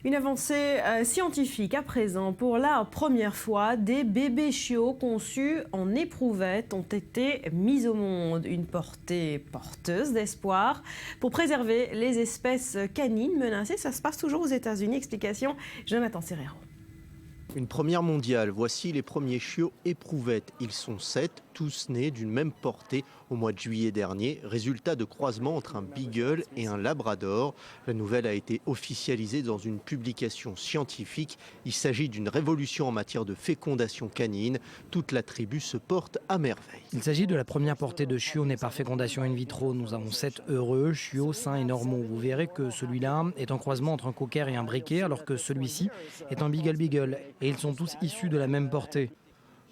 Une avancée scientifique à présent. Pour la première fois, des bébés chiots conçus en éprouvette ont été mis au monde. Une portée porteuse d'espoir pour préserver les espèces canines menacées. Ça se passe toujours aux États-Unis. Explication, Jonathan Serrero. Une première mondiale, voici les premiers chiots éprouvettes. Ils sont 7, tous nés d'une même portée au mois de juillet dernier. Résultat de croisement entre un beagle et un labrador. La nouvelle a été officialisée dans une publication scientifique. Il s'agit d'une révolution en matière de fécondation canine. Toute la tribu se porte à merveille. Il s'agit de la première portée de chiots nés par fécondation in vitro. Nous avons 7 heureux chiots sains et normaux. Vous verrez que celui-là est un croisement entre un cocker et un briquet, alors que celui-ci est un beagle-beagle. Et ils sont tous issus de la même portée.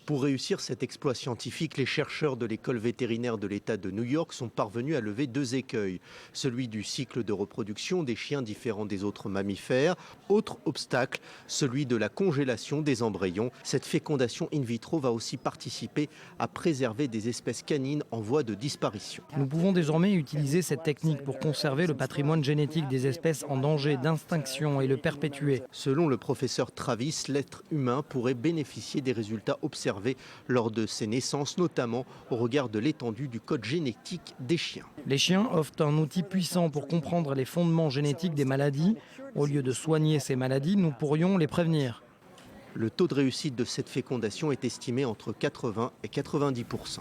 Pour réussir cet exploit scientifique, les chercheurs de l'école vétérinaire de l'État de New York sont parvenus à lever 2 écueils. Celui du cycle de reproduction des chiens différents des autres mammifères. Autre obstacle, celui de la congélation des embryons. Cette fécondation in vitro va aussi participer à préserver des espèces canines en voie de disparition. Nous pouvons désormais utiliser cette technique pour conserver le patrimoine génétique des espèces en danger d'extinction et le perpétuer. Selon le professeur Travis, l'être humain pourrait bénéficier des résultats observés lors de ces naissances, notamment au regard de l'étendue du code génétique des chiens. Les chiens offrent un outil puissant pour comprendre les fondements génétiques des maladies. Au lieu de soigner ces maladies, nous pourrions les prévenir. Le taux de réussite de cette fécondation est estimé entre 80 et 90%.